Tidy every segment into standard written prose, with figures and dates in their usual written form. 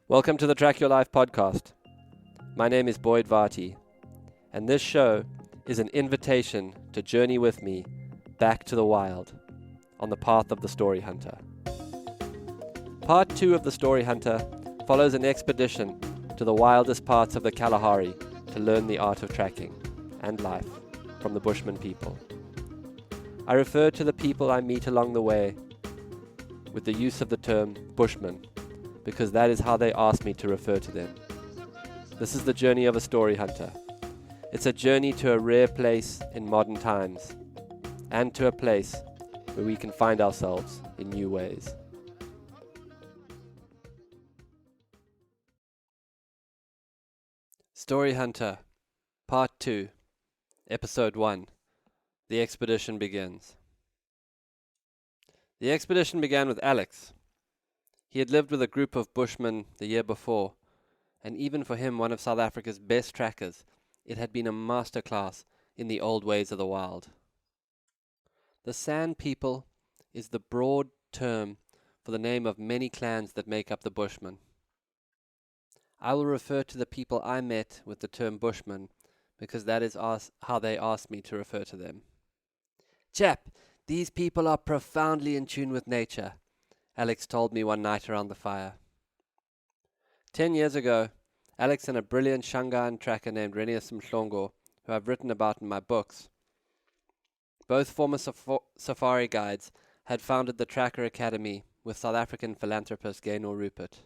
Welcome to the Track Your Life podcast. My name is Boyd Varty, and this show is an invitation to journey with me back to the wild on the path of the story hunter. Part 2 of the story hunter follows an expedition to the wildest parts of the Kalahari to learn the art of tracking and life from the Bushmen people. I refer to the people I meet along the way with the use of the term Bushmen, because that is how they asked me to refer to them. This is the journey of a story hunter. It's a journey to a rare place in modern times, and to a place where we can find ourselves in new ways. Story Hunter, Part 2, Episode 1. The expedition begins. The expedition began with Alex. He had lived with a group of Bushmen the year before, and even for him, one of South Africa's best trackers, it had been a masterclass in the old ways of the wild. The San people is the broad term for the name of many clans that make up the Bushmen. I will refer to the people I met with the term Bushman, because that is how they asked me to refer to them. "Chap, these people are profoundly in tune with nature," Alex told me one night around the fire. 10 years ago, Alex and a brilliant Shangaan tracker named Renius Mhlongo, who I've written about in my books, both former safari guides, had founded the Tracker Academy with South African philanthropist Gaynor Rupert.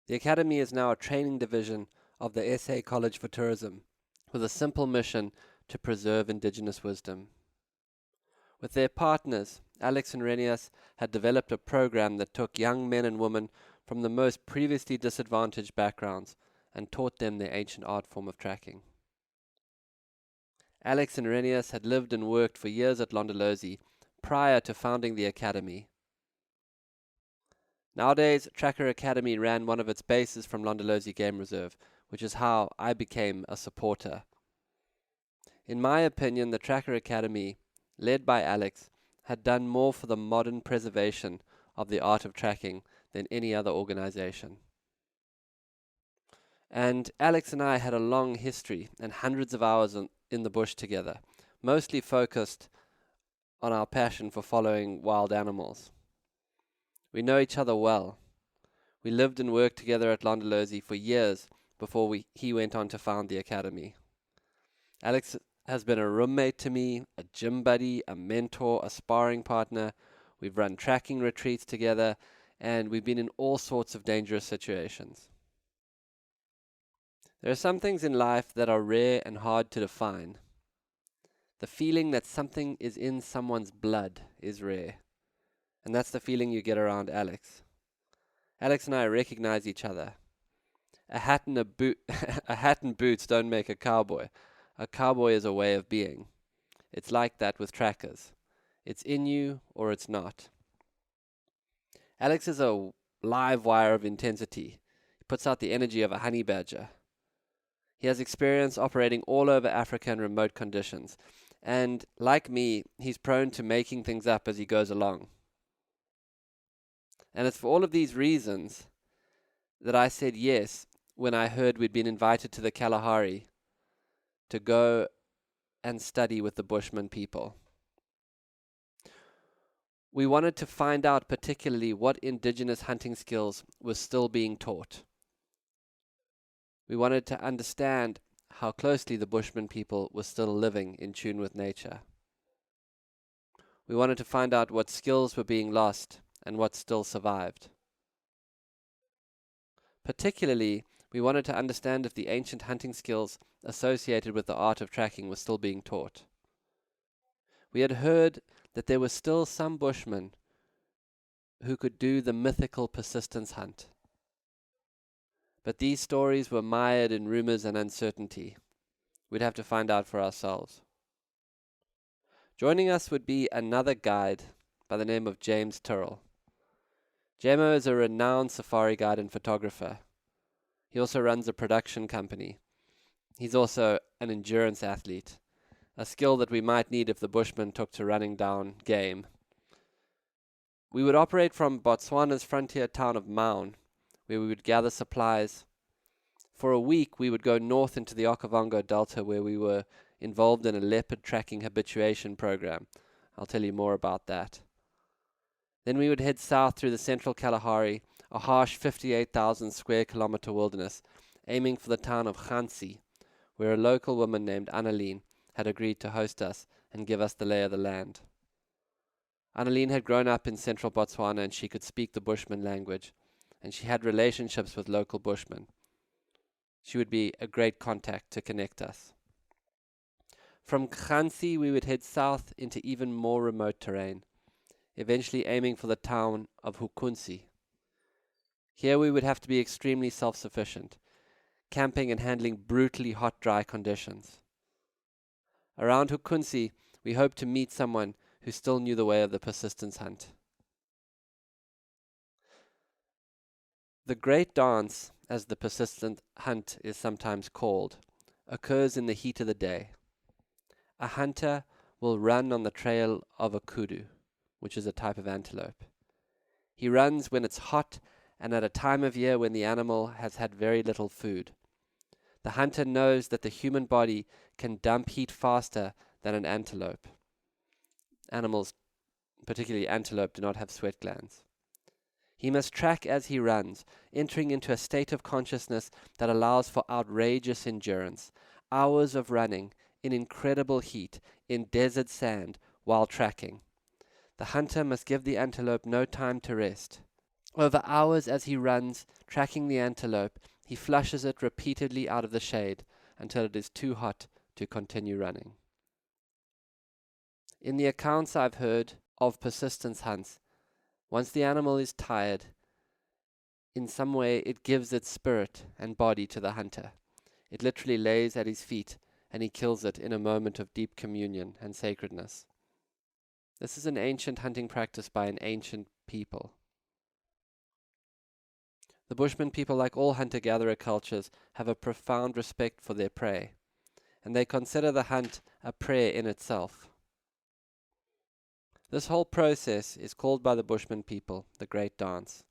The academy is now a training division of the SA College for Tourism, with a simple mission to preserve indigenous wisdom. With their partners, Alex and Renius had developed a program that took young men and women from the most previously disadvantaged backgrounds and taught them the ancient art form of tracking. Alex and Renius had lived and worked for years at Londolozi prior to founding the academy. Nowadays, Tracker Academy ran one of its bases from Londolozi Game Reserve, which is how I became a supporter. In my opinion, the Tracker Academy, led by Alex, had done more for the modern preservation of the art of tracking than any other organization. And Alex and I had a long history and hundreds of hours in the bush together, mostly focused on our passion for following wild animals. We know each other well. We lived and worked together at Londolozi for years before he went on to found the academy. Alex has been a roommate to me, a gym buddy, a mentor, a sparring partner. We've run tracking retreats together, and we've been in all sorts of dangerous situations. There are some things in life that are rare and hard to define. The feeling that something is in someone's blood is rare, and that's the feeling you get around Alex. Alex and I recognize each other. A hat and boots don't make a cowboy. A cowboy is a way of being. It's like that with trackers. It's in you or it's not. Alex is a live wire of intensity. He puts out the energy of a honey badger. He has experience operating all over Africa in remote conditions. And like me, he's prone to making things up as he goes along. And it's for all of these reasons that I said yes when I heard we'd been invited to the Kalahari to go and study with the Bushman people. We wanted to find out particularly what indigenous hunting skills were still being taught. We wanted to understand how closely the Bushman people were still living in tune with nature. We wanted to find out what skills were being lost and what still survived. Particularly, we wanted to understand if the ancient hunting skills associated with the art of tracking were still being taught. We had heard that there were still some Bushmen who could do the mythical persistence hunt. But these stories were mired in rumors and uncertainty. We'd have to find out for ourselves. Joining us would be another guide by the name of James Turrell. Jamo is a renowned safari guide and photographer. He also runs a production company. He's also an endurance athlete, a skill that we might need if the Bushmen took to running down game. We would operate from Botswana's frontier town of Maun, where we would gather supplies. For a week, we would go north into the Okavango Delta, where we were involved in a leopard tracking habituation program. I'll tell you more about that. Then we would head south through the central Kalahari, a harsh 58,000 square kilometer wilderness, aiming for the town of Khansi, where a local woman named Annaline had agreed to host us and give us the lay of the land. Annaline had grown up in central Botswana and she could speak the Bushman language, and she had relationships with local Bushmen. She would be a great contact to connect us. From Khansi, we would head south into even more remote terrain, eventually aiming for the town of Hukunsi. Here we would have to be extremely self-sufficient, camping and handling brutally hot, dry conditions. Around Hukunsi, we hoped to meet someone who still knew the way of the persistence hunt. The great dance, as the persistent hunt is sometimes called, occurs in the heat of the day. A hunter will run on the trail of a kudu, which is a type of antelope. He runs when it's hot and at a time of year when the animal has had very little food. The hunter knows that the human body can dump heat faster than an antelope. Animals, particularly antelope, do not have sweat glands. He must track as he runs, entering into a state of consciousness that allows for outrageous endurance, hours of running in incredible heat, in desert sand, while tracking. The hunter must give the antelope no time to rest. Over hours as he runs, tracking the antelope, he flushes it repeatedly out of the shade until it is too hot to continue running. In the accounts I've heard of persistence hunts, once the animal is tired, in some way it gives its spirit and body to the hunter. It literally lays at his feet and he kills it in a moment of deep communion and sacredness. This is an ancient hunting practice by an ancient people. The Bushman people, like all hunter-gatherer cultures, have a profound respect for their prey, and they consider the hunt a prayer in itself. This whole process is called by the Bushman people the Great Dance.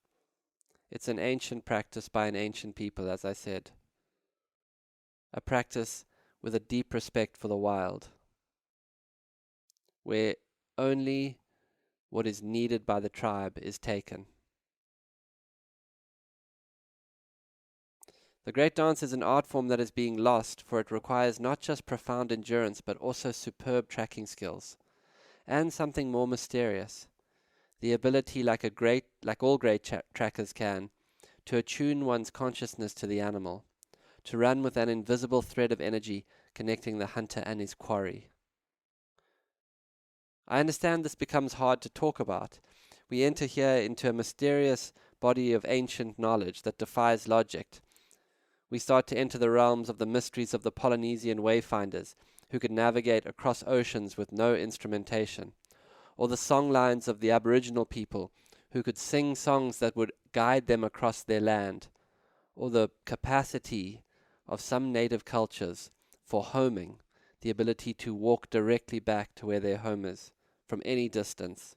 It's an ancient practice by an ancient people, as I said. A practice with a deep respect for the wild, where only what is needed by the tribe is taken. The Great Dance is an art form that is being lost, for it requires not just profound endurance, but also superb tracking skills, and something more mysterious, the ability, like all great trackers can, to attune one's consciousness to the animal, to run with an invisible thread of energy connecting the hunter and his quarry. I understand this becomes hard to talk about. We enter here into a mysterious body of ancient knowledge that defies logic. We start to enter the realms of the mysteries of the Polynesian wayfinders, who could navigate across oceans with no instrumentation, or the song lines of the Aboriginal people, who could sing songs that would guide them across their land, or the capacity of some native cultures for homing, the ability to walk directly back to where their home is, from any distance,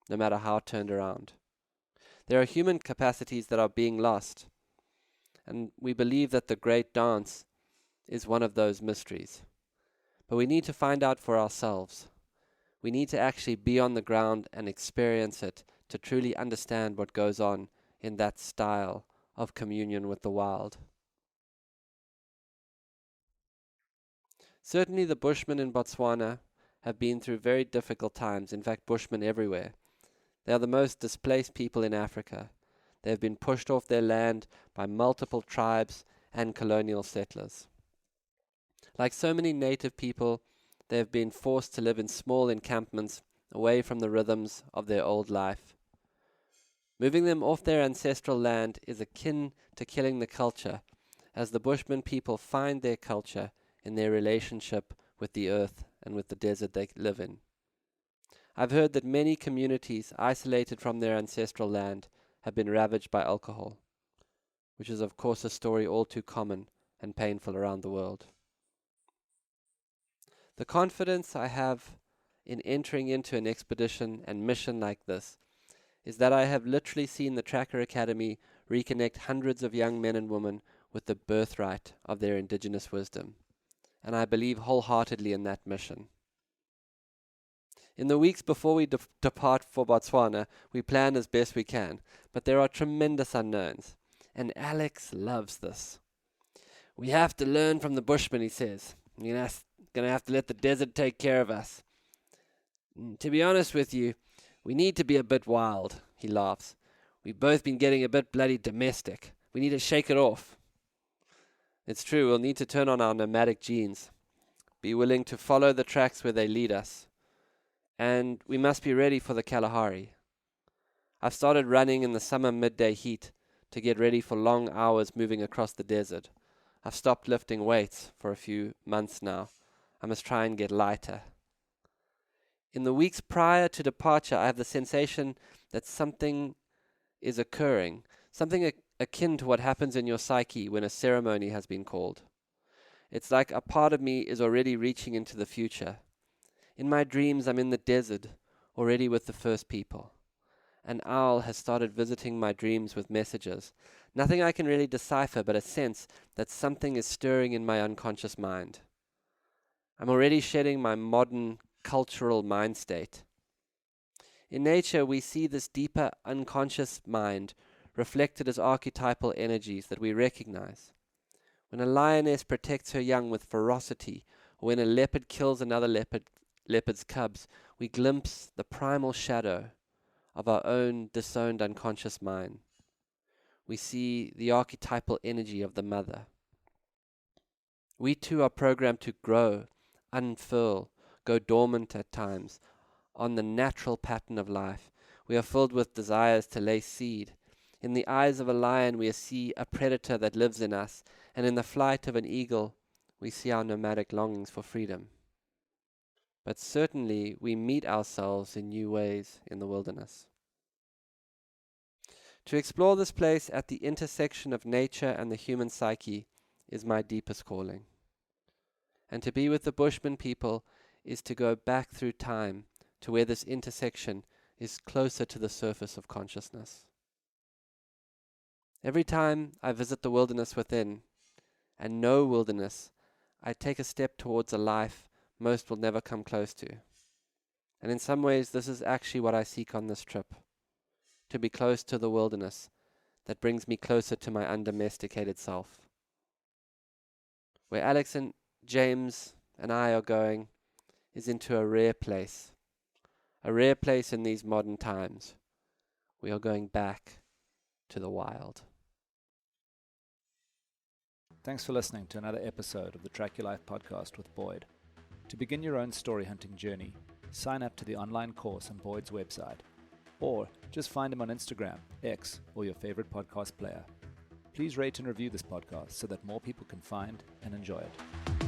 no matter how turned around. There are human capacities that are being lost, and we believe that the Great Dance is one of those mysteries. But we need to find out for ourselves. We need to actually be on the ground and experience it to truly understand what goes on in that style of communion with the wild. Certainly the Bushmen in Botswana have been through very difficult times, in fact Bushmen everywhere. They are the most displaced people in Africa. They have been pushed off their land by multiple tribes and colonial settlers. Like so many native people, they have been forced to live in small encampments away from the rhythms of their old life. Moving them off their ancestral land is akin to killing the culture, as the Bushman people find their culture in their relationship with the earth and with the desert they live in. I've heard that many communities isolated from their ancestral land have been ravaged by alcohol, which is of course a story all too common and painful around the world. The confidence I have in entering into an expedition and mission like this is that I have literally seen the Tracker Academy reconnect hundreds of young men and women with the birthright of their indigenous wisdom, and I believe wholeheartedly in that mission. In the weeks before we depart for Botswana, we plan as best we can, but there are tremendous unknowns, and Alex loves this. We have to learn from the Bushmen, he says. You're going to have to let the desert take care of us. To be honest with you, we need to be a bit wild, he laughs. We've both been getting a bit bloody domestic. We need to shake it off. It's true, we'll need to turn on our nomadic genes, be willing to follow the tracks where they lead us, and we must be ready for the Kalahari. I've started running in the summer midday heat to get ready for long hours moving across the desert. I've stopped lifting weights for a few months now. I must try and get lighter. In the weeks prior to departure, I have the sensation that something is occurring, something akin to what happens in your psyche when a ceremony has been called. It's like a part of me is already reaching into the future. In my dreams, I'm in the desert, already with the first people. An owl has started visiting my dreams with messages. Nothing I can really decipher, but a sense that something is stirring in my unconscious mind. I'm already shedding my modern cultural mind state. In nature, we see this deeper unconscious mind reflected as archetypal energies that we recognize. When a lioness protects her young with ferocity, or when a leopard kills another leopard's cubs, we glimpse the primal shadow of our own disowned unconscious mind. We see the archetypal energy of the mother. We too are programmed to grow, unfurl, go dormant at times, on the natural pattern of life. We are filled with desires to lay seed. In the eyes of a lion we see a predator that lives in us, and in the flight of an eagle we see our nomadic longings for freedom. But certainly we meet ourselves in new ways in the wilderness. To explore this place at the intersection of nature and the human psyche is my deepest calling. And to be with the Bushman people is to go back through time to where this intersection is closer to the surface of consciousness. Every time I visit the wilderness within, and know wilderness, I take a step towards a life most will never come close to. And in some ways this is actually what I seek on this trip, to be close to the wilderness that brings me closer to my undomesticated self. Where Alex and James and I are going is into a rare place in these modern times. We are going back to the wild. Thanks for listening to another episode of the Track Your Life podcast with Boyd. To begin your own story hunting journey, sign up to the online course on Boyd's website, or just find him on Instagram, X, or your favorite podcast player. Please rate and review this podcast so that more people can find and enjoy it.